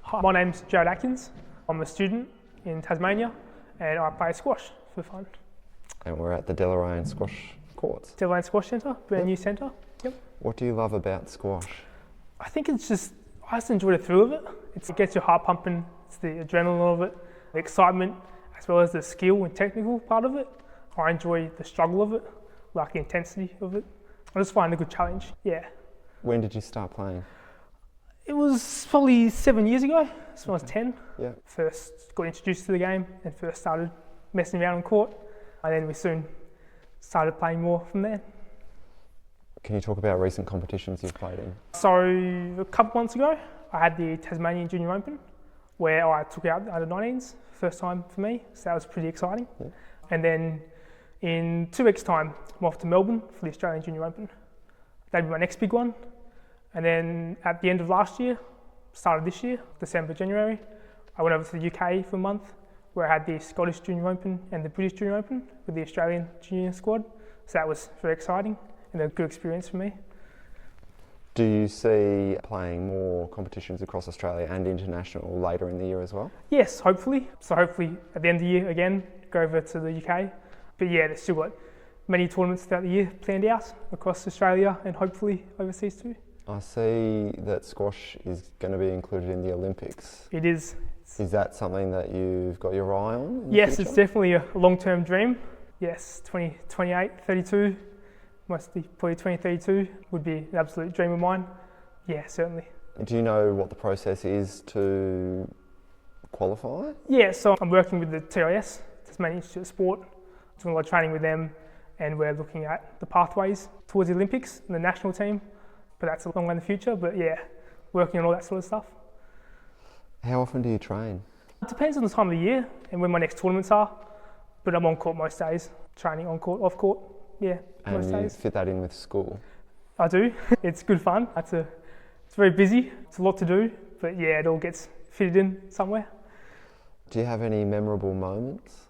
Hi, my name's Jarrod Atkins. I'm a student in Tasmania and I play squash for fun. And we're at the Deloraine squash courts. Deloraine Squash Centre, brand new centre. Yep. What do you love about squash? I think I just enjoy the thrill of it. It gets your heart pumping, it's the adrenaline of it, the excitement, as well as the skill and technical part of it. I enjoy the struggle of it, like the intensity of it. I just find it a good challenge, yeah. When did you start playing? It was probably 7 years ago, so when I was 10. Yeah. First got introduced to the game and first started messing around on court. And then we soon started playing more from there. Can you talk about recent competitions you've played in? So a couple months ago, I had the Tasmanian Junior Open where I took out the under-19s, first time for me, so that was pretty exciting. Yeah. And then in 2 weeks' time, I'm off to Melbourne for the Australian Junior Open. That'd be my next big one. And then at the end of last year, start of this year, December, January, I went over to the UK for a month where I had the Scottish Junior Open and the British Junior Open with the Australian junior squad. So that was very exciting and a good experience for me. Do you see playing more competitions across Australia and international later in the year as well? Yes, hopefully. So hopefully at the end of the year again, go over to the UK. But yeah, there's still got many tournaments throughout the year planned out across Australia and hopefully overseas too. I see that squash is going to be included in the Olympics. It is. Is that something that you've got your eye on? Yes, it's definitely a long-term dream. Yes, 2028, 32, mostly probably 2032 would be an absolute dream of mine. Yeah, certainly. Do you know what the process is to qualify? Yeah, so I'm working with the TIS, Tasmania Institute of Sport, doing a lot of training with them, and we're looking at the pathways towards the Olympics and the national team. But that's a long way in the future, but yeah, working on all that sort of stuff. How often do you train? It depends on the time of the year and when my next tournaments are, but I'm on court most days, training on court, off court, yeah, most days. And you fit that in with school? I do, it's good fun. It's very busy, it's a lot to do, but yeah, it all gets fitted in somewhere. Do you have any memorable moments?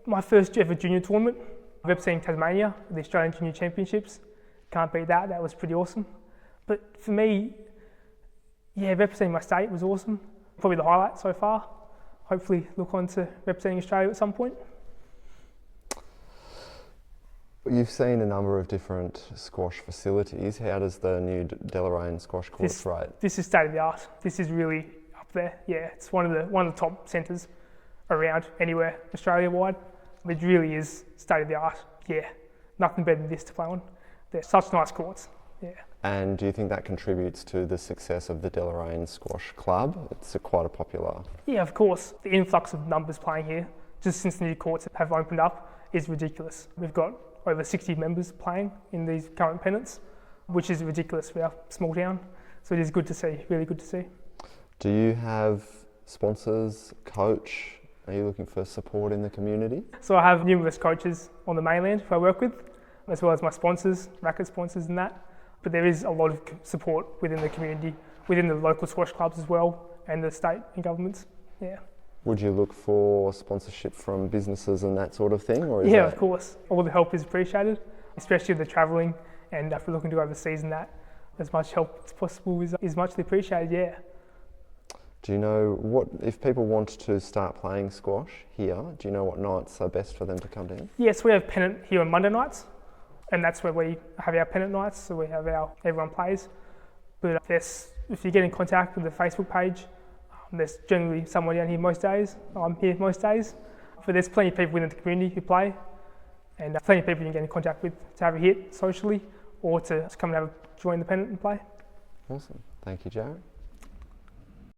My first ever junior tournament, representing Tasmania, the Australian Junior Championships. Can't beat that, that was pretty awesome. But for me, yeah, representing my state was awesome. Probably the highlight so far. Hopefully look on to representing Australia at some point. You've seen a number of different squash facilities. How does the new Deloraine squash courts rate? This is state of the art. This is really up there. Yeah, it's one of the top centres around anywhere Australia-wide. It really is state of the art. Yeah, nothing better than this to play on. They're such nice courts, yeah. And do you think that contributes to the success of the Deloraine Squash Club? It's quite a popular... Yeah, of course. The influx of numbers playing here, just since the new courts have opened up, is ridiculous. We've got over 60 members playing in these current pennants, which is ridiculous for our small town. So it is good to see, really good to see. Do you have sponsors, coach? Are you looking for support in the community? So I have numerous coaches on the mainland who I work with, as well as my sponsors, racket sponsors and that. But there is a lot of support within the community, within the local squash clubs as well, and the state and governments, yeah. Would you look for sponsorship from businesses and that sort of thing? Or is of course. All the help is appreciated, especially the travelling, and if we're looking to go overseas and that, as much help as possible is muchly appreciated, yeah. Do you know what, if people want to start playing squash here, do you know what nights are best for them to come down? Yes, we have pennant here on Monday nights. And that's where we have our pennant nights, so we have everyone plays. But if you get in contact with the Facebook page, there's generally someone down here most days. I'm here most days. But there's plenty of people within the community who play, and plenty of people you can get in contact with to have a hit socially, or to come and join the pennant and play. Awesome. Thank you, Jarrod.